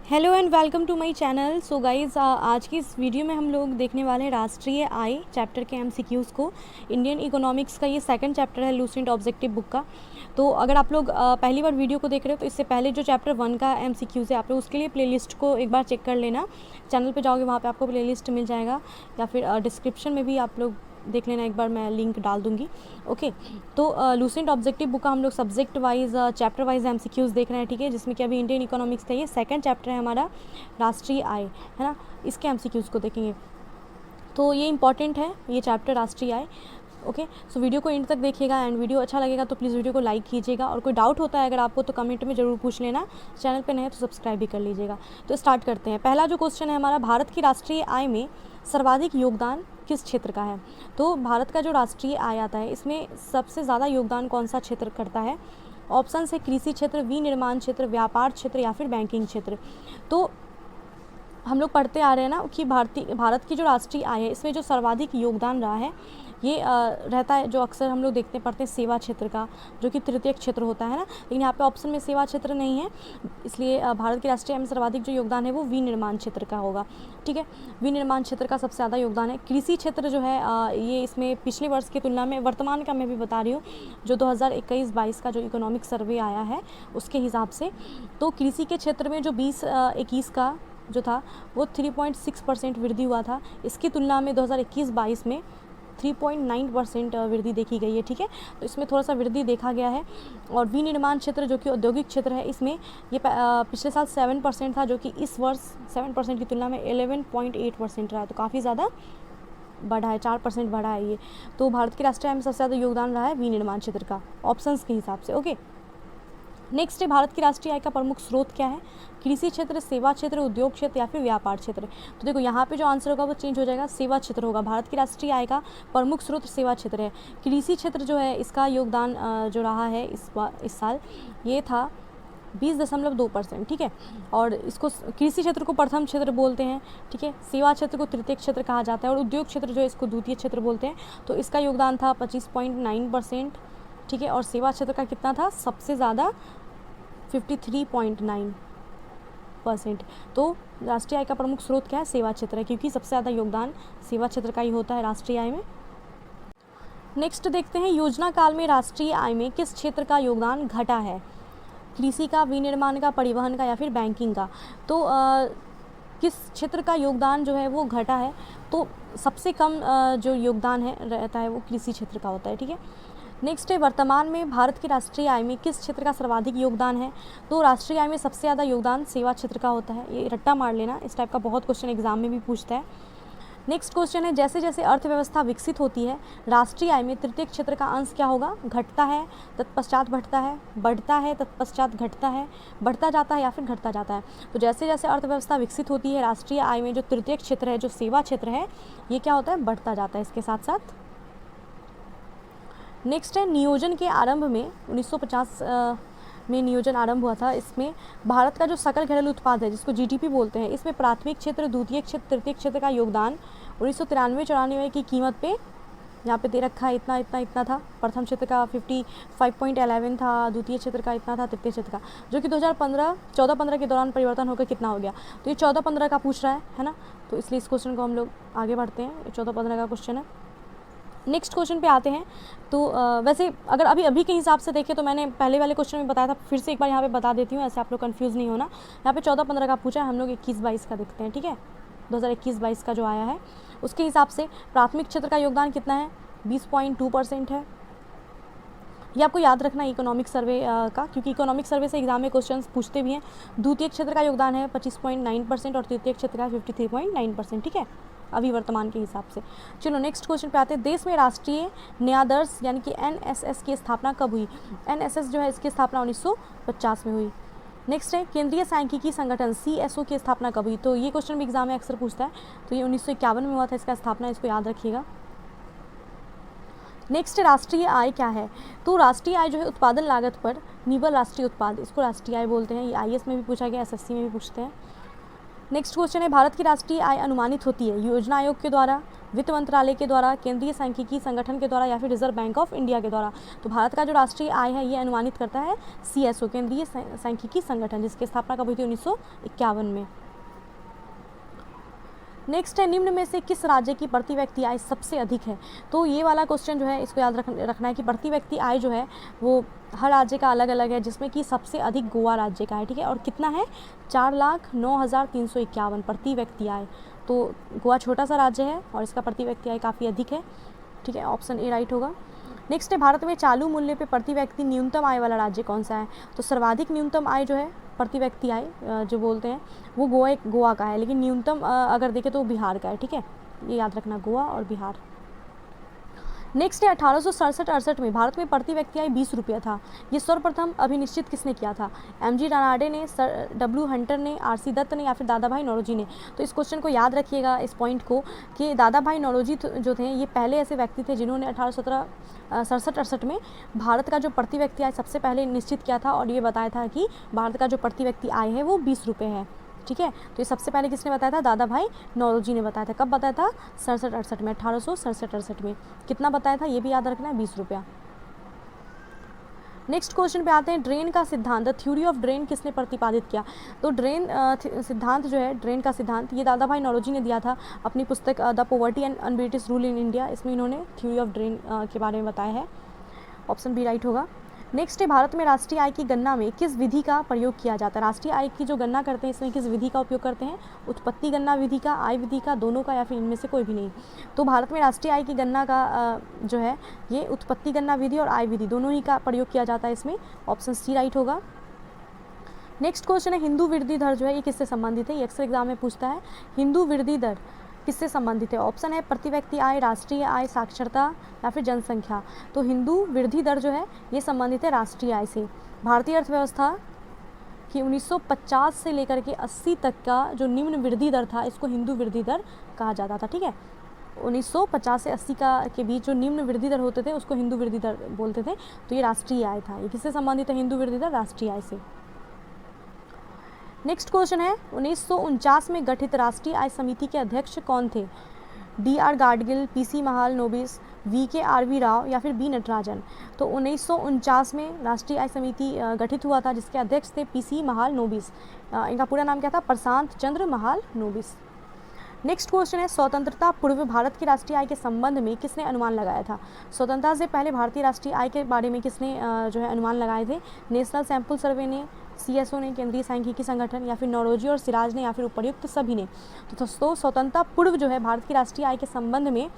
Hello and welcome to my channel. So guys, आज की इस वीडियो में हम लोग देखने वाले हैं राष्ट्रीय आय चैप्टर के एमसीक्यूज़ को। इंडियन इकोनॉमिक्स का ये सेकंड चैप्टर है लूसेंट ऑब्जेक्टिव बुक का। तो अगर आप लोग पहली बार वीडियो को देख रहे हो तो इससे पहले जो चैप्टर 1 का एमसीक्यूज़ है आप लोग उसके लिए प्लेलिस्ट को एक बार चेक कर लेना। चैनल पे जाओगे वहाँ पे आपको प्लेलिस्ट मिल जाएगा, या फिर डिस्क्रिप्शन में भी आप लोग देख लेना, एक बार मैं लिंक डाल दूंगी। ओके, तो लूसेंट ऑब्जेक्टिव बुक का हम लोग subject wise chapter wise MCQs देख रहे हैं, ठीक है, जिसमें कि अभी इंडियन इकोनॉमिक्स का ये सेकंड चैप्टर है हमारा राष्ट्रीय आय, है ना। इसके एमसीक्यूज़ को देखेंगे तो ये इंपॉर्टेंट है ये चैप्टर राष्ट्रीय आय। ओके, सो वीडियो को एंड तक देखिएगा एंड वीडियो अच्छा लगेगा तो प्लीज़ वीडियो को लाइक कीजिएगा, और कोई डाउट होता है अगर आपको तो कमेंट में ज़रूर पूछ लेना। चैनल पे नए तो सब्सक्राइब भी कर लीजिएगा। तो स्टार्ट करते हैं। पहला जो क्वेश्चन है हमारा, भारत की राष्ट्रीय आय में सर्वाधिक योगदान किस क्षेत्र का है। तो भारत का जो राष्ट्रीय आय आता है इसमें सबसे ज़्यादा योगदान कौन सा क्षेत्र करता है। ऑप्शन है कृषि क्षेत्र, विनिर्माण क्षेत्र, व्यापार क्षेत्र या फिर बैंकिंग क्षेत्र। तो हम लोग पढ़ते आ रहे हैं ना कि भारत की जो राष्ट्रीय आय है इसमें जो सर्वाधिक योगदान रहा है ये रहता है, जो अक्सर हम लोग देखते पढ़ते हैं सेवा क्षेत्र का, जो कि तृतीय क्षेत्र होता है ना। लेकिन यहाँ पे ऑप्शन में सेवा क्षेत्र नहीं है, इसलिए भारत की राष्ट्रीय आय में सर्वाधिक जो योगदान है वो विनिर्माण क्षेत्र का होगा, ठीक है। विनिर्माण क्षेत्र का सबसे ज़्यादा योगदान है। कृषि क्षेत्र जो है ये इसमें पिछले वर्ष की तुलना में, वर्तमान का मैं भी बता रही हूँ, जो 2021-22 का जो इकोनॉमिक सर्वे आया है उसके हिसाब से, तो कृषि के क्षेत्र में जो 20-21 का जो था वो 3.6% वृद्धि हुआ था। इसकी तुलना में 2021-22 में 3.9% वृद्धि देखी गई है, ठीक है। तो इसमें थोड़ा सा वृद्धि देखा गया है। और विनिर्माण क्षेत्र जो कि औद्योगिक क्षेत्र है इसमें ये पिछले साल 7% था, जो कि इस वर्ष 7% की तुलना में 11.8% रहा है, तो काफ़ी ज़्यादा बढ़ा है, 4% बढ़ा है ये। तो भारत की राष्ट्रीय आय में सबसे ज़्यादा योगदान रहा है विनिर्माण क्षेत्र का, ऑप्शंस के हिसाब से। ओके, नेक्स्ट है, भारत की राष्ट्रीय आय का प्रमुख स्रोत क्या है। कृषि क्षेत्र, सेवा क्षेत्र, उद्योग क्षेत्र या फिर व्यापार क्षेत्र। तो देखो यहाँ पे जो आंसर होगा वो चेंज हो जाएगा, सेवा क्षेत्र होगा। भारत की राष्ट्रीय आय का प्रमुख स्रोत सेवा क्षेत्र है। कृषि क्षेत्र जो है इसका योगदान जो रहा है इस साल ये था 20.2%, ठीक है। और इसको कृषि क्षेत्र को प्रथम क्षेत्र बोलते हैं, ठीक है। सेवा क्षेत्र को तृतीय क्षेत्र कहा जाता है और उद्योग क्षेत्र जो है इसको द्वितीय क्षेत्र बोलते हैं। तो इसका योगदान था 25.9%, ठीक है। और सेवा क्षेत्र का कितना था, सबसे ज़्यादा 53.9%। तो राष्ट्रीय आय का प्रमुख स्रोत क्या है, सेवा क्षेत्र है, क्योंकि सबसे ज़्यादा योगदान सेवा क्षेत्र का ही होता है राष्ट्रीय आय में। नेक्स्ट देखते हैं, योजना काल में राष्ट्रीय आय में किस क्षेत्र का योगदान घटा है। कृषि का, विनिर्माण का, परिवहन का या फिर बैंकिंग का। तो किस क्षेत्र का योगदान जो है वो घटा है, तो सबसे कम जो योगदान है रहता है वो कृषि क्षेत्र का होता है, ठीक है। नेक्स्ट है, वर्तमान में भारत की राष्ट्रीय आय में किस क्षेत्र का सर्वाधिक योगदान है। तो राष्ट्रीय आय में सबसे ज़्यादा योगदान सेवा क्षेत्र का होता है। ये रट्टा मार लेना, इस टाइप का बहुत क्वेश्चन एग्जाम में भी पूछता है। नेक्स्ट क्वेश्चन है, जैसे जैसे अर्थव्यवस्था विकसित होती है राष्ट्रीय आय में तृतीय क्षेत्र का अंश क्या होगा, घटता है, तत्पश्चात बढ़ता है, बढ़ता है, तत्पश्चात घटता है, बढ़ता जाता है या फिर घटता जाता है। तो जैसे जैसे अर्थव्यवस्था विकसित होती है राष्ट्रीय आय में जो तृतीय क्षेत्र है, जो सेवा क्षेत्र है, ये क्या होता है, बढ़ता जाता है इसके साथ साथ। नेक्स्ट है, नियोजन के आरंभ में 1950 में नियोजन आरंभ हुआ था। इसमें भारत का जो सकल घरेलू उत्पाद है जिसको जीडीपी बोलते हैं, इसमें प्राथमिक क्षेत्र, द्वितीय क्षेत्र, तृतीय क्षेत्र का योगदान 1993-94 की कीमत पे यहाँ पे दे रखा है, इतना इतना इतना था। प्रथम क्षेत्र का 55.11 था, द्वितीय क्षेत्र का इतना था, तृतीय क्षेत्र का, जो कि 2014-15 के दौरान परिवर्तन होकर कितना हो गया। तो ये 14-15 का पूछ रहा है ना, तो इसलिए इस क्वेश्चन को हम लोग आगे बढ़ते हैं। 14-15 का क्वेश्चन है। नेक्स्ट क्वेश्चन पे आते हैं। तो वैसे अगर अभी के हिसाब से देखें तो मैंने पहले वाले क्वेश्चन में बताया था, फिर से एक बार यहाँ पे बता देती हूँ, ऐसे आप लोग कंफ्यूज नहीं होना। यहाँ पे 14-15 का पूछा है, हम लोग 21-22 का देखते हैं, ठीक है। 2021-22 का जो आया है उसके हिसाब से प्राथमिक क्षेत्र का योगदान कितना है, 20.2% है। ये आपको याद रखना इकोनॉमिक सर्वे का, क्योंकि इकोनॉमिक सर्वे से एग्जाम में क्वेश्चंस पूछते भी हैं। द्वितीय क्षेत्र का योगदान है 25.9% और तृतीय क्षेत्र का 53.9%, ठीक है, अभी वर्तमान के हिसाब से। चलो नेक्स्ट क्वेश्चन पे आते हैं। देश में राष्ट्रीय न्यायाधीश यानी कि एनएसएस की स्थापना कब हुई। एनएसएस जो है इसकी स्थापना 1950 में हुई। नेक्स्ट है, केंद्रीय सांख्यिकी संगठन सीएसओ की स्थापना कब हुई। तो ये क्वेश्चन भी एग्जाम में अक्सर पूछता है, तो ये 1951 में हुआ था इसका स्थापना, इसको याद रखिएगा। नेक्स्ट राष्ट्रीय आय क्या है। तो राष्ट्रीय आय जो है उत्पादन लागत पर निव्वल राष्ट्रीय उत्पाद, इसको राष्ट्रीय आय बोलते हैं। ये आईएएस में भी पूछा गया, एसएससी में भी पूछते हैं। नेक्स्ट क्वेश्चन है, भारत की राष्ट्रीय आय अनुमानित होती है योजना आयोग के द्वारा, वित्त मंत्रालय के द्वारा, केंद्रीय सांख्यिकी संगठन के द्वारा या फिर रिजर्व बैंक ऑफ इंडिया के द्वारा। तो भारत का जो राष्ट्रीय आय है ये अनुमानित करता है CSO, केंद्रीय सांख्यिकी संगठन, जिसकी स्थापना कब हुई थी 1951 में। नेक्स्ट है, निम्न में से किस राज्य की प्रति व्यक्ति आय सबसे अधिक है? तो ये वाला क्वेश्चन जो है इसको याद रखना है कि प्रति व्यक्ति आय जो है वो हर राज्य का अलग अलग है, जिसमें कि सबसे अधिक गोवा राज्य का है, ठीक है। और कितना है? 4,09,351 प्रति व्यक्ति आय। तो गोवा छोटा सा राज्य है और इसका प्रति व्यक्ति आय काफ़ी अधिक है, ठीक है। ऑप्शन ए राइट होगा। नेक्स्ट है, भारत में चालू मूल्य पे प्रति व्यक्ति न्यूनतम आय वाला राज्य कौन सा है? तो सर्वाधिक न्यूनतम आय जो है प्रति व्यक्ति आय जो बोलते हैं वो गोवा का है, लेकिन न्यूनतम अगर देखें तो बिहार का है, ठीक है। ये याद रखना, गोवा और बिहार। नेक्स्ट है, 1867-68 में भारत में प्रति व्यक्ति आय 20 रुपया था। ये सर्वप्रथम अभिनिश्चित किसने किया था? MG रानाडे ने, सर W हंटर ने, RC दत्त ने या फिर दादा भाई नौरोजी ने? तो इस क्वेश्चन को याद रखिएगा, इस पॉइंट को, कि दादा भाई नौरोजी जो थे ये पहले ऐसे व्यक्ति थे जिन्होंने 1867-68 में भारत का जो प्रति व्यक्ति आय सबसे पहले निश्चित किया था और ये बताया था कि भारत का जो प्रति व्यक्ति आय है वो 20 रुपये है, ठीक है। तो ये सबसे पहले किसने बताया था? दादा भाई नौरोजी ने बताया था। कब बताया था? 67-68 में, 1867-68 में। कितना बताया था ये भी याद रखना है, 20 रुपया। नेक्स्ट क्वेश्चन पे आते हैं, ड्रेन का सिद्धांत, द थ्योरी ऑफ ड्रेन किसने प्रतिपादित किया? तो ड्रेन सिद्धांत जो है, ड्रेन का सिद्धांत, ये दादा भाई नौरोजी ने दिया था अपनी पुस्तक the poverty and un-British rule in India. इसमें इन्होंने थ्योरी ऑफ ड्रेन के बारे में बताया है। ऑप्शन बी राइट होगा। नेक्स्ट है, भारत में राष्ट्रीय आय की गणना में किस विधि का प्रयोग किया जाता है? राष्ट्रीय आय की जो गणना करते हैं इसमें किस विधि का उपयोग करते हैं? उत्पत्ति गणना विधि का, आय विधि का, दोनों का, या फिर इनमें से कोई भी नहीं? तो भारत में राष्ट्रीय आय की गणना का जो है ये उत्पत्ति गणना विधि और आय विधि दोनों ही का प्रयोग किया जाता है इसमें। ऑप्शन सी राइट होगा। नेक्स्ट क्वेश्चन है, हिंदू वृद्धि दर जो है ये किससे संबंधित है? ये अक्सर एग्जाम में पूछता है, हिंदू वृद्धि दर किससे संबंधित है? ऑप्शन है प्रति व्यक्ति आय, राष्ट्रीय आय, साक्षरता या फिर जनसंख्या। तो हिंदू वृद्धि दर जो है ये संबंधित है राष्ट्रीय आय से। भारतीय अर्थव्यवस्था की 1950 से लेकर के 80 तक का जो निम्न वृद्धि दर था इसको हिंदू वृद्धि दर कहा जाता था, ठीक है। 1950 से 80 के बीच जो निम्न वृद्धि दर होते थे उसको हिंदू वृद्धि दर बोलते थे। तो ये राष्ट्रीय आय था। ये किससे संबंधित है? हिंदू वृद्धि दर राष्ट्रीय आय से। नेक्स्ट क्वेश्चन है, 1949 में गठित राष्ट्रीय आय समिति के अध्यक्ष कौन थे? DR Gadgil, PC Mahalanobis, VK Rao या फिर B नटराजन? तो 1949 में राष्ट्रीय आय समिति गठित हुआ था जिसके अध्यक्ष थे PC महालनोबिस। इनका पूरा नाम क्या था? प्रशांत चंद्र महालनोबिस। नेक्स्ट क्वेश्चन है, स्वतंत्रता पूर्व भारत की राष्ट्रीय आय के संबंध में किसने अनुमान लगाया था? स्वतंत्रता से पहले भारतीय राष्ट्रीय आय के बारे में किसने जो है अनुमान लगाए थे? नेशनल सैंपल सर्वे ने, CSO ने, केंद्रीय सांख्यिकी संगठन, या फिर नौरोजी और सिराज ने, या फिर उपर्युक्त सभी ने? तो दोस्तों स्वतंत्रता पूर्व जो है भारत की राष्ट्रीय आय के संबंध में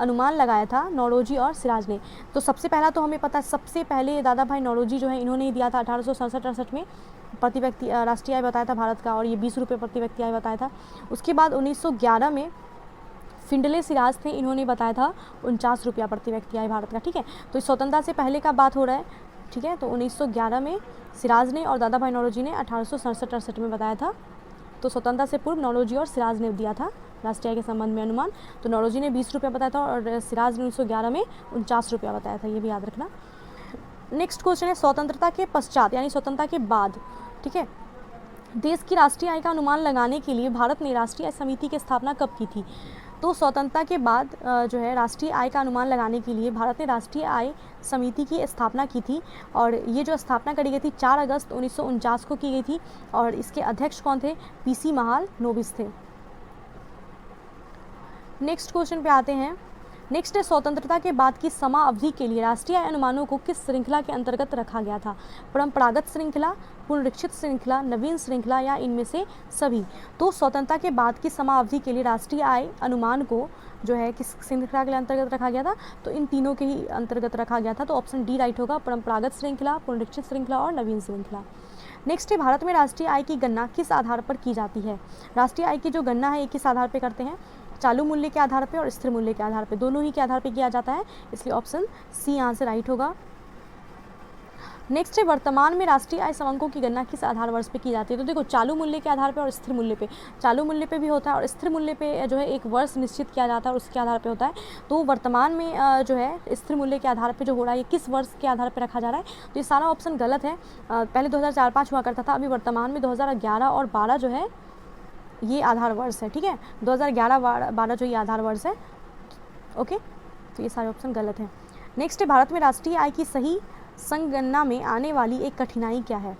अनुमान लगाया था नौरोजी और सिराज ने। तो सबसे पहला तो हमें पता है, सबसे पहले दादा भाई नौरोजी जो है इन्होंने ही दिया था 1867-68 में प्रति व्यक्ति राष्ट्रीय आय बताया था भारत का, और ये 20 रुपये प्रति व्यक्ति आय बताया था। उसके बाद 1911 में फिंडले सिराज थे, इन्होंने बताया था 49 रुपया प्रति व्यक्ति आय भारत का, ठीक है। तो स्वतंत्रता से पहले का बात हो रहा है, ठीक है। तो 1911 में सिराज ने और दादा भाई नौरोजी ने 1867-68 में बताया था। तो स्वतंत्रता से पूर्व नौरोजी और सिराज ने दिया था राष्ट्रीय आय के संबंध में अनुमान। तो नौरोजी ने 20 रुपया बताया था और सिराज ने 1911 में 49 रुपया बताया था, ये भी याद रखना। नेक्स्ट क्वेश्चन है, स्वतंत्रता के पश्चात यानी स्वतंत्रता के बाद, ठीक है, देश की राष्ट्रीय आय का अनुमान लगाने के लिए भारत ने राष्ट्रीय आय समिति की स्थापना कब की थी? तो स्वतंत्रता के बाद जो है राष्ट्रीय आय का अनुमान लगाने के लिए भारत ने राष्ट्रीय आय समिति की स्थापना की थी, और ये जो स्थापना करी गई थी 4 अगस्त 1949 को की गई थी, और इसके अध्यक्ष कौन थे? PC महालनोबिस थे। नेक्स्ट क्वेश्चन पे आते हैं। नेक्स्ट है, स्वतंत्रता के बाद की समाअवधि के लिए राष्ट्रीय आय अनुमानों को किस श्रृंखला के अंतर्गत रखा गया था? परंपरागत श्रृंखला, पुनरीक्षित श्रृंखला, नवीन श्रृंखला, या इनमें से सभी? तो स्वतंत्रता के बाद की समाअवधि के लिए राष्ट्रीय आय अनुमान को जो है किस श्रृंखला के अंतर्गत रखा गया था? तो इन तीनों के ही अंतर्गत रखा गया था। तो ऑप्शन डी राइट होगा, परंपरागत श्रृंखला, पुनरीक्षित श्रृंखला और नवीन श्रृंखला। नेक्स्ट है, भारत में राष्ट्रीय आय की गणना किस आधार पर की जाती है? राष्ट्रीय आय की जो गणना है ये किस आधार पर करते हैं? चालू मूल्य के आधार पे और स्थिर मूल्य के आधार पे, दोनों ही के आधार पे किया जाता है, इसलिए ऑप्शन सी यहाँ से राइट होगा। नेक्स्ट है, वर्तमान में राष्ट्रीय आय समंकों की गणना किस आधार वर्ष पे की जाती है? तो देखो, चालू मूल्य के आधार पे और स्थिर मूल्य पे, चालू मूल्य पे भी होता है और स्थिर मूल्य पे जो है एक वर्ष निश्चित किया जाता है और उसके आधार पे होता है। तो वर्तमान में जो है स्थिर मूल्य के आधार पे जो हो रहा है ये किस वर्ष के आधार पे रखा जा रहा है? तो ये सारा ऑप्शन गलत है। पहले 2004-05 हुआ करता था, अभी वर्तमान में 2011 और 12 जो है ये आधार वर्ष है, ठीक है। 2011-12 जो ये आधार वर्ष है, ओके, तो ये सारे ऑप्शन गलत हैं। नेक्स्ट है, भारत में राष्ट्रीय आय की सही संगणना में आने वाली एक कठिनाई क्या है?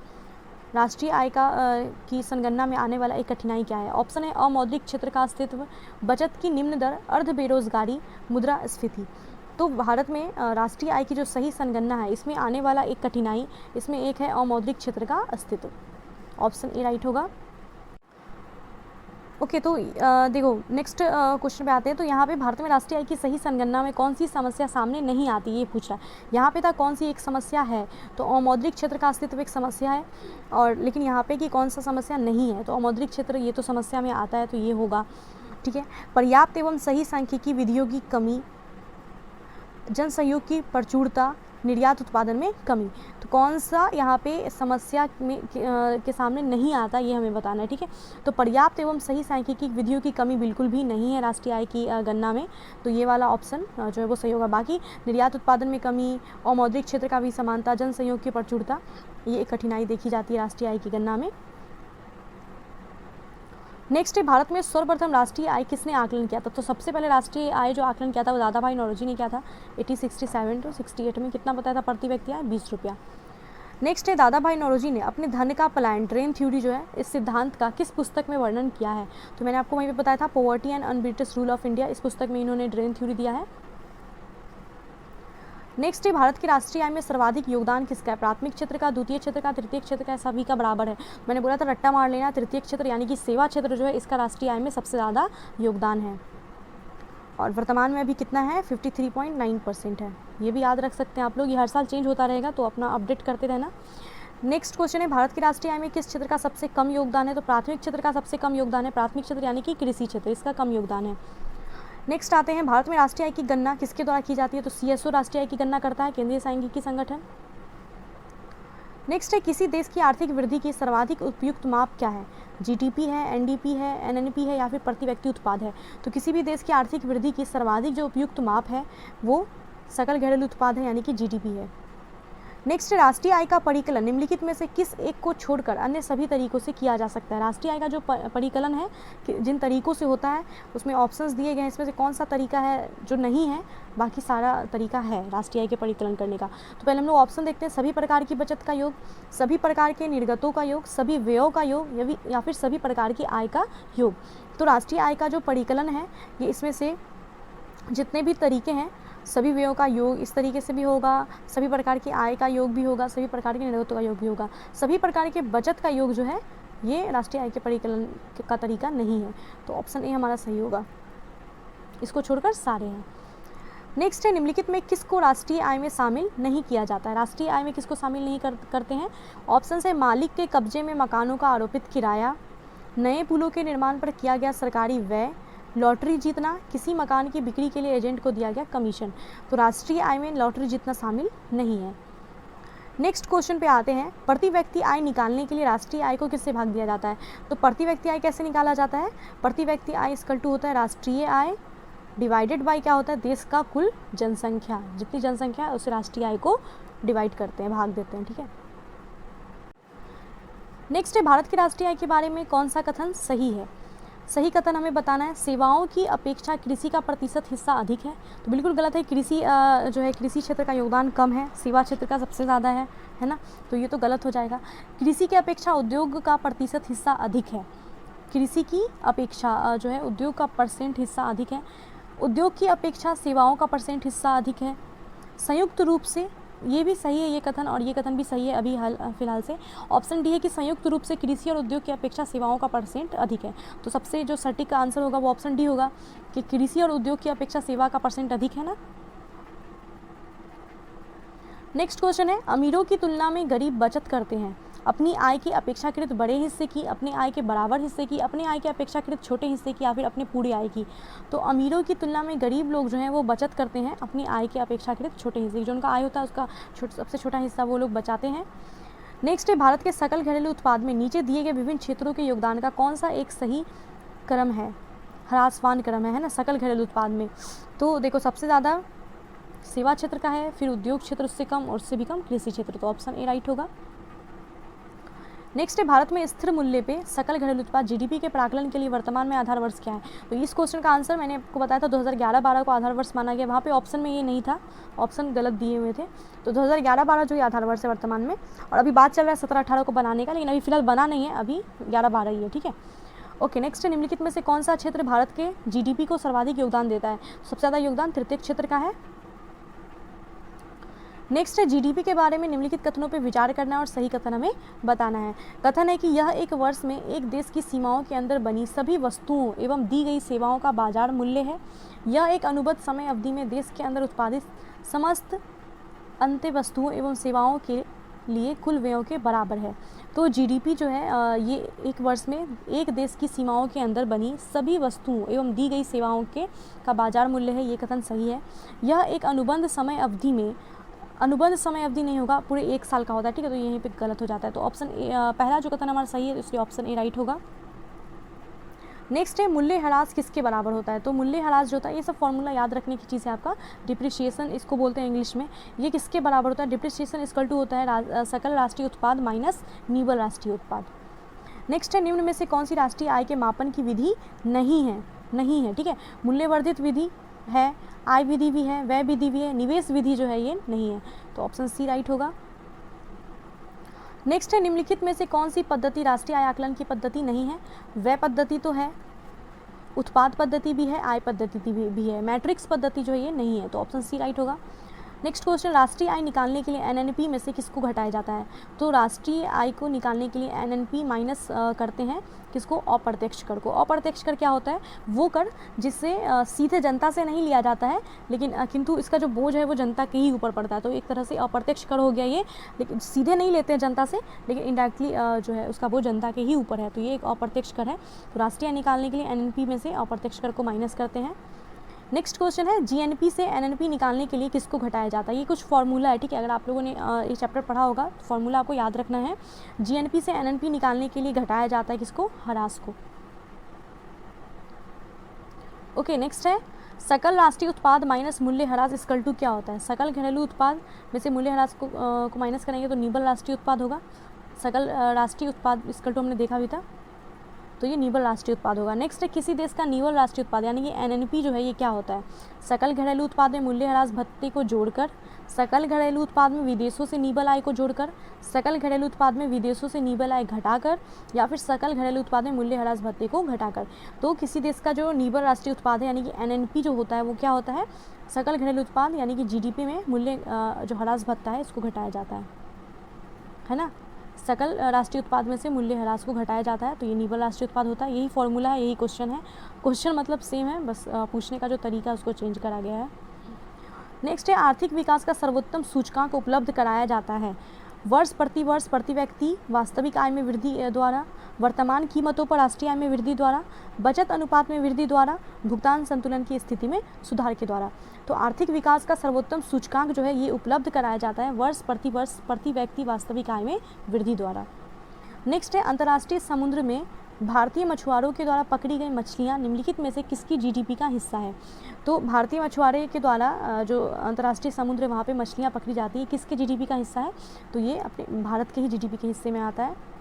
राष्ट्रीय आय की संगणना में आने वाला एक कठिनाई क्या है? ऑप्शन है अमौद्रिक क्षेत्र का अस्तित्व, बचत की निम्न दर, अर्ध बेरोजगारी, मुद्रास्फीति। तो भारत में राष्ट्रीय आय की जो सही संगणना है इसमें आने वाला एक कठिनाई, इसमें एक है अमौद्रिक क्षेत्र का अस्तित्व। ऑप्शन ए राइट होगा। ओके, तो देखो नेक्स्ट क्वेश्चन पे आते हैं। तो यहाँ पे भारत में राष्ट्रीय आय की सही संगणना में कौन सी समस्या सामने नहीं आती, ये पूछ रहा है। यहाँ पे था कौन सी एक समस्या है, तो अमौद्रिक क्षेत्र का अस्तित्व एक समस्या है, और लेकिन यहाँ पे कि कौन सा समस्या नहीं है, तो अमौद्रिक क्षेत्र ये तो समस्या में आता है, तो ये होगा। ठीक है, पर्याप्त एवं सही सांख्यिकी विधियों की कमी, जन सहयोग की प्रचुरता, निर्यात उत्पादन में कमी। तो कौन सा यहाँ पे समस्या में के सामने नहीं आता, ये हमें बताना है। ठीक है, तो पर्याप्त एवं सही सांख्यिकी विधियों की कमी बिल्कुल भी नहीं है राष्ट्रीय आय की गणना में, तो ये वाला ऑप्शन जो है वो सही होगा। बाकी निर्यात उत्पादन में कमी, अमौद्रिक क्षेत्र का भी समानता, जन सहयोग की प्रचुरता, ये एक कठिनाई देखी जाती है राष्ट्रीय आय की गणना में। नेक्स्ट है, भारत में सर्वप्रथम राष्ट्रीय आय किसने आकलन किया था? तो सबसे पहले राष्ट्रीय आय जो आकलन किया था वो दादाभाई नौरोजी ने किया था 1867 to 68 में। कितना बताया था प्रति व्यक्ति आय? 20 रुपया। नेक्स्ट है, दादाभाई नौरोजी ने अपने धन का पलायन, ड्रेन थ्योरी जो है, इस सिद्धांत का किस पुस्तक में वर्णन किया है? तो मैंने आपको वहीं पे बताया था poverty and un-British rule of India, इस पुस्तक में इन्होंने ड्रेन थ्योरी दिया है। नेक्स्ट है, भारत की राष्ट्रीय आय में सर्वाधिक योगदान किसका है? प्राथमिक क्षेत्र का, द्वितीय क्षेत्र का, तृतीय क्षेत्र का, सभी का बराबर है। मैंने बोला था रट्टा मार लेना, तृतीय क्षेत्र यानी कि सेवा क्षेत्र जो है इसका राष्ट्रीय आय में सबसे ज़्यादा योगदान है, और वर्तमान में अभी कितना है? 53.9% है। ये भी याद रख सकते हैं आप लोग, ये हर साल चेंज होता रहेगा, तो अपना अपडेट करते रहना। नेक्स्ट क्वेश्चन है, भारत की राष्ट्रीय आय में किस क्षेत्र का सबसे कम योगदान है? तो प्राथमिक क्षेत्र का सबसे कम योगदान है, प्राथमिक क्षेत्र यानी कि कृषि क्षेत्र, इसका कम योगदान है। नेक्स्ट आते हैं, भारत में राष्ट्रीय आय की गणना किसके द्वारा की जाती है? तो CSO राष्ट्रीय आय की गणना करता है, केंद्रीय सांख्यिकी संगठन। नेक्स्ट है, किसी देश की आर्थिक वृद्धि की सर्वाधिक उपयुक्त माप क्या है? GDP है, NDP है, NNP है, या फिर प्रति व्यक्ति उत्पाद है? तो किसी भी देश की आर्थिक वृद्धि की सर्वाधिक जो उपयुक्त माप है वो सकल घरेलू उत्पाद है, यानी कि GDP है। नेक्स्ट, राष्ट्रीय आय का परिकलन निम्नलिखित में से किस एक को छोड़कर अन्य सभी तरीकों से किया जा सकता है? राष्ट्रीय आय का जो परिकलन है जिन तरीकों से होता है उसमें ऑप्शंस दिए गए हैं, इसमें से कौन सा तरीका है जो नहीं है? बाकी सारा तरीका है राष्ट्रीय आय के परिकलन करने का। तो पहले हम लोग ऑप्शन देखते हैं, सभी प्रकार की बचत का योग, सभी प्रकार के निर्गतों का योग, सभी व्ययों का योग, या फिर सभी प्रकार की आय का योग। तो राष्ट्रीय आय का जो परिकलन है ये इसमें से जितने भी तरीके हैं, सभी व्ययों का योग इस तरीके से भी होगा, सभी प्रकार की आय का योग भी होगा, सभी प्रकार के निर्गतों का योग भी होगा, सभी प्रकार के बचत का योग जो है ये राष्ट्रीय आय के परिकलन का तरीका नहीं है। तो ऑप्शन ए हमारा सही होगा, इसको छोड़कर सारे हैं। नेक्स्ट है, निम्नलिखित में किसको राष्ट्रीय आय में शामिल नहीं किया जाता है? राष्ट्रीय आय में किसको शामिल नहीं करते हैं? ऑप्शन है, मालिक के कब्जे में मकानों का आरोपित किराया, नए पुलों के निर्माण पर किया गया सरकारी व्यय, लॉटरी जीतना, किसी मकान की बिक्री के लिए एजेंट को दिया गया कमीशन। तो राष्ट्रीय आय में लॉटरी जीतना शामिल नहीं है। नेक्स्ट क्वेश्चन पे आते हैं, प्रति व्यक्ति आय निकालने के लिए राष्ट्रीय आय को किससे भाग दिया जाता है? तो प्रति व्यक्ति आय कैसे निकाला जाता है? प्रति व्यक्ति आय इक्वल टू होता है राष्ट्रीय आय डिवाइडेड बाय क्या होता है? देश का कुल जनसंख्या, जितनी जनसंख्या है उसे राष्ट्रीय आय को डिवाइड करते हैं, भाग देते हैं। ठीक है, नेक्स्ट है, भारत की राष्ट्रीय आय के बारे में कौन सा कथन सही है? सही कथन हमें बताना है, सेवाओं की अपेक्षा कृषि का प्रतिशत हिस्सा अधिक है। तो बिल्कुल गलत है, कृषि जो है कृषि क्षेत्र का योगदान कम है, सेवा क्षेत्र का सबसे ज़्यादा है ना, तो ये तो गलत हो जाएगा। कृषि की अपेक्षा उद्योग का प्रतिशत हिस्सा अधिक है, कृषि की अपेक्षा जो है उद्योग का परसेंट हिस्सा अधिक है, उद्योग की अपेक्षा सेवाओं का परसेंट हिस्सा अधिक है। संयुक्त रूप से, ये भी सही है ये कथन, और ये कथन भी सही है अभी फिलहाल से। ऑप्शन डी है कि संयुक्त रूप से कृषि और उद्योग की अपेक्षा सेवाओं का परसेंट अधिक है। तो सबसे जो सटीक का आंसर होगा वो ऑप्शन डी होगा कि कृषि और उद्योग की अपेक्षा सेवा का परसेंट अधिक है ना। नेक्स्ट क्वेश्चन है, अमीरों की तुलना में गरीब बचत करते हैं अपनी आय के अपेक्षाकृत बड़े हिस्से की, अपने आय के बराबर हिस्से की, अपने आय के अपेक्षाकृत छोटे हिस्से की, या फिर अपने पूरी आय की। तो अमीरों की तुलना में गरीब लोग जो हैं वो बचत करते हैं अपनी आय के अपेक्षाकृत छोटे हिस्से की, जो उनका आय होता है उसका सबसे छोटा हिस्सा वो लोग बचाते हैं। नेक्स्ट है, भारत के सकल घरेलू उत्पाद में नीचे दिए गए विभिन्न क्षेत्रों के योगदान का कौन सा एक सही क्रम है? ह्रासवान क्रम है ना सकल घरेलू उत्पाद में। तो देखो सबसे ज़्यादा सेवा क्षेत्र का है, फिर उद्योग क्षेत्र उससे कम, और उससे भी कम कृषि क्षेत्र। तो ऑप्शन ए राइट होगा। नेक्स्ट है भारत में स्थिर मूल्य पे सकल घरेलू उत्पाद जीडीपी के प्राकलन के लिए वर्तमान में आधार वर्ष क्या है। तो इस क्वेश्चन का आंसर मैंने आपको बताया था 2011-12 को आधार वर्ष माना गया, वहाँ पे ऑप्शन में ये नहीं था, ऑप्शन गलत दिए हुए थे। तो 2011-12 जो ये आधार वर्ष है वर्तमान में, और अभी बात चल रहा है 17-18 को बनाने का, लेकिन अभी फिलहाल बना नहीं है, अभी 11-12 ही है, ठीक है। ओके, नेक्स्ट निम्नलिखित में से कौन सा क्षेत्र भारत के जीडीपी को सर्वाधिक योगदान देता है। सबसे ज़्यादा योगदान तृतीय क्षेत्र का है। नेक्स्ट है जीडीपी के बारे में निम्नलिखित कथनों पर विचार करना और सही कथन हमें बताना है। कथन है कि यह एक वर्ष में एक देश की सीमाओं के अंदर बनी सभी वस्तुओं एवं दी गई सेवाओं का बाजार मूल्य है। यह एक अनुबद्ध समय अवधि में देश के अंदर उत्पादित समस्त अंत्य वस्तुओं एवं सेवाओं के लिए कुल व्ययों के बराबर है। तो जीडीपी जो है ये एक वर्ष में एक देश की सीमाओं के अंदर बनी सभी वस्तुओं एवं दी गई सेवाओं के का बाजार मूल्य है, ये कथन सही है। यह एक अनुबंध समय अवधि में, अनुबंध समय अवधि नहीं होगा, पूरे एक साल का होता है, ठीक है, तो यहीं पे गलत हो जाता है। तो ऑप्शन पहला जो कथन हमारा सही है, इसलिए ऑप्शन ए राइट होगा। नेक्स्ट है मूल्य ह्रास किसके बराबर होता है। तो मूल्य ह्रास जो होता है, ये सब फॉर्मूला याद रखने की चीज़ है आपका, डिप्रिशिएशन इसको बोलते हैं इंग्लिश में। ये किसके बराबर होता है, डिप्रिशिएशन इक्वल टू होता है सकल राष्ट्रीय उत्पाद माइनस निव्वल राष्ट्रीय उत्पाद। नेक्स्ट है निम्न में से कौन सी राष्ट्रीय आय के मापन की विधि नहीं है, ठीक है। मूल्यवर्धित विधि है, आय विधि भी है, व्यय विधि भी है, निवेश विधि जो है ये नहीं है, तो ऑप्शन सी राइट होगा। नेक्स्ट है निम्नलिखित में से कौन सी पद्धति राष्ट्रीय आय आकलन की पद्धति नहीं है। व्यय पद्धति तो है, उत्पाद पद्धति भी है, आय पद्धति भी है, मैट्रिक्स पद्धति जो है ये नहीं है, तो ऑप्शन सी राइट होगा। नेक्स्ट क्वेश्चन, राष्ट्रीय आय निकालने के लिए एनएनपी में से किसको घटाया जाता है। तो राष्ट्रीय आय को निकालने के लिए एनएनपी माइनस करते हैं किसको, अप्रत्यक्ष कर को। अप्रत्यक्ष कर क्या होता है, वो कर जिससे सीधे जनता से नहीं लिया जाता है, लेकिन किंतु इसका जो बोझ है वो जनता के ही ऊपर पड़ता है, तो एक तरह से अप्रत्यक्ष कर हो गया ये, लेकिन सीधे नहीं लेते हैं जनता से, लेकिन इनडायरेक्टली जो है उसका बोझ जनता के ही ऊपर है, तो ये एक अप्रत्यक्ष कर है। तो राष्ट्रीय आय निकालने के लिए एनएनपी में से अप्रत्यक्ष कर को माइनस करते हैं। नेक्स्ट क्वेश्चन है जीएनपी से एनएनपी निकालने के लिए किसको घटाया जाता है। ये कुछ फॉर्मूला है, ठीक है, अगर आप लोगों ने ये चैप्टर पढ़ा होगा, फॉर्मूला आपको याद रखना है। जीएनपी से एनएनपी निकालने के लिए घटाया जाता है किसको, ह्रास को। ओके, नेक्स्ट है सकल राष्ट्रीय उत्पाद माइनस मूल्य ह्रास इक्वल टू क्या होता है। सकल घरेलू उत्पाद में से मूल्य ह्रास को माइनस करेंगे तो निव्वल राष्ट्रीय उत्पाद होगा। सकल राष्ट्रीय उत्पाद इक्वल टू हमने देखा भी था, तो ये निव्वल राष्ट्रीय उत्पाद होगा। नेक्स्ट है किसी देश का निव्वल राष्ट्रीय उत्पाद यानी कि एनएनपी जो है ये क्या होता है। सकल घरेलू उत्पाद में मूल्य ह्रास भत्ते को जोड़कर, सकल घरेलू उत्पाद में विदेशों से निव्वल आय को जोड़कर, सकल घरेलू उत्पाद में विदेशों से निव्वल आय घटाकर, या फिर सकल घरेलू उत्पाद में मूल्य ह्रास भत्ते को घटाकर। तो किसी देश का जो निव्वल राष्ट्रीय उत्पाद है यानी कि एनएनपी जो होता है वो क्या होता है, सकल घरेलू उत्पाद यानी कि जीडीपी में मूल्य जो ह्रास भत्ता है इसको घटाया जाता है ना। सकल राष्ट्रीय उत्पाद में से मूल्य ह्रास को घटाया जाता है, तो ये निव्वल राष्ट्रीय उत्पाद होता है। यही फॉर्मूला है, यही क्वेश्चन है, क्वेश्चन मतलब सेम है, बस पूछने का जो तरीका है उसको चेंज करा गया है। नेक्स्ट है आर्थिक विकास का सर्वोत्तम सूचकांक उपलब्ध कराया जाता है वर्ष प्रति व्यक्ति वास्तविक आय में वृद्धि द्वारा, वर्तमान कीमतों पर राष्ट्रीय आय में वृद्धि द्वारा, बचत अनुपात में वृद्धि द्वारा, भुगतान संतुलन की स्थिति में सुधार के द्वारा। तो आर्थिक विकास का सर्वोत्तम सूचकांक जो है ये उपलब्ध कराया जाता है वर्ष प्रति व्यक्ति वास्तविक आय में वृद्धि द्वारा। नेक्स्ट है अंतर्राष्ट्रीय समुद्र में भारतीय मछुआरों के द्वारा पकड़ी गई मछलियाँ निम्नलिखित में से किसकी जीडीपी का हिस्सा है। तो भारतीय मछुआरे के द्वारा जो अंतर्राष्ट्रीय समुद्र है वहाँ पे मछलियाँ पकड़ी जाती है, किसके जीडीपी का हिस्सा है, तो ये अपने भारत के ही जीडीपी के हिस्से में आता है।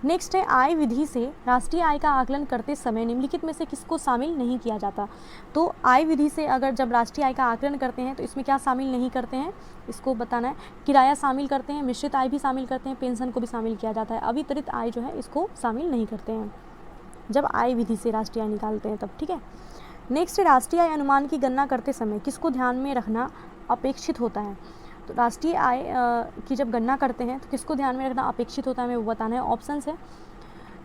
नेक्स्ट है आय विधि से राष्ट्रीय आय का आकलन करते समय निम्नलिखित में से किसको शामिल नहीं किया जाता। तो आय विधि से अगर जब राष्ट्रीय आय का आकलन करते हैं तो इसमें क्या शामिल नहीं करते हैं, इसको बताना है। किराया शामिल करते हैं, मिश्रित आय भी शामिल करते हैं, पेंशन को भी शामिल किया जाता है। अवितरित आय जो है इसको शामिल नहीं करते हैं जब आय विधि से राष्ट्रीय आय निकालते हैं तब, ठीक है। नेक्स्ट राष्ट्रीय आय अनुमान की गणना करते समय किसको ध्यान में रखना अपेक्षित होता है। तो राष्ट्रीय आय की जब गणना करते हैं तो किसको ध्यान में रखना अपेक्षित होता है, हमें वो बताना है। ऑप्शन है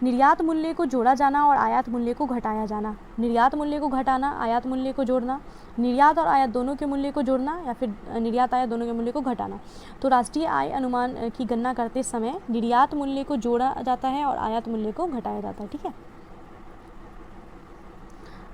निर्यात मूल्य को जोड़ा जाना और आयात मूल्य को घटाया जाना, निर्यात मूल्य को घटाना, आयात मूल्य को जोड़ना, निर्यात और आयात दोनों के मूल्य को जोड़ना, या फिर निर्यात आयात दोनों के मूल्य को घटाना। तो राष्ट्रीय आय अनुमान की गणना करते समय निर्यात मूल्य को जोड़ा जाता है और आयात मूल्य को घटाया जाता है, ठीक है।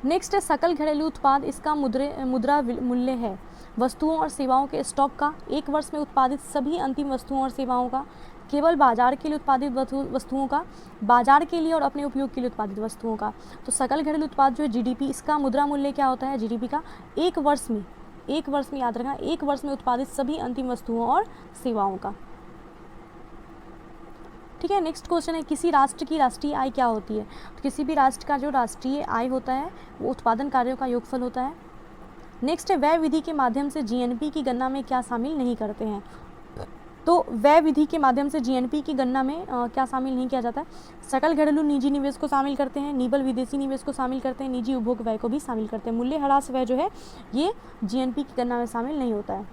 नेक्स्ट है सकल घरेलू उत्पाद, इसका मुद्रा मूल्य है वस्तुओं और सेवाओं के स्टॉक का, एक वर्ष में उत्पादित सभी अंतिम वस्तुओं और सेवाओं का, केवल बाजार के लिए उत्पादित वस्तुओं का, बाजार के लिए और अपने उपयोग के लिए उत्पादित वस्तुओं का। तो सकल घरेलू उत्पाद जो है जीडीपी, इसका मुद्रा मूल्य क्या होता है जीडीपी का, एक वर्ष में याद रखना, एक वर्ष में उत्पादित सभी अंतिम वस्तुओं और सेवाओं का। ठीक है। नेक्स्ट क्वेश्चन है, किसी राष्ट्र की राष्ट्रीय आय क्या होती है? तो किसी भी राष्ट्र का जो राष्ट्रीय आय होता है वो उत्पादन कार्यों का योगफल होता है। नेक्स्ट है, व्यय विधि के माध्यम से जीएनपी की गणना में क्या शामिल नहीं करते हैं? तो व्यय विधि के माध्यम से जीएनपी की गणना में क्या शामिल नहीं किया जाता है? सकल घरेलू निजी निवेश को शामिल करते हैं, निबल विदेशी निवेश को शामिल करते हैं, निजी उपभोग व्यय को भी शामिल करते हैं। मूल्य ह्रास व्यय जो है ये जीएनपी की गणना में शामिल नहीं होता है।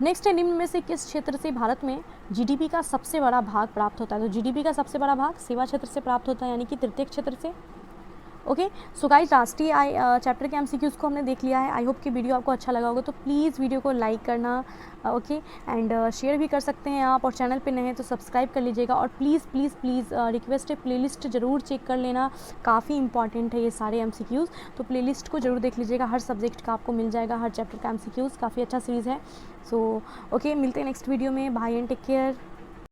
नेक्स्ट है, निम्न में से किस क्षेत्र से भारत में जीडीपी का सबसे बड़ा भाग प्राप्त होता है? तो जीडीपी का सबसे बड़ा भाग सेवा क्षेत्र से प्राप्त होता है, यानी कि तृतीय क्षेत्र से। ओके, सो गाइस, राष्ट्रीय आय चैप्टर के एमसीक्यूज को हमने देख लिया है। आई होप कि वीडियो आपको अच्छा लगा होगा, तो प्लीज़ वीडियो को लाइक करना, ओके, एंड शेयर भी कर सकते हैं आप, और चैनल पे नए हैं तो सब्सक्राइब कर लीजिएगा। और प्लीज़ प्लीज़ प्लीज़ रिक्वेस्ट है, प्लेलिस्ट ज़रूर चेक कर लेना, काफ़ी इंपॉर्टेंट है ये सारे एमसीक्यूज़, तो प्लेलिस्ट को ज़रूर देख लीजिएगा। हर सब्जेक्ट का आपको मिल जाएगा, हर चैप्टर का एमसीक्यूज़, काफ़ी अच्छा सीरीज़ है। सो ओके, मिलते हैं नेक्स्ट वीडियो में। Bye and take care.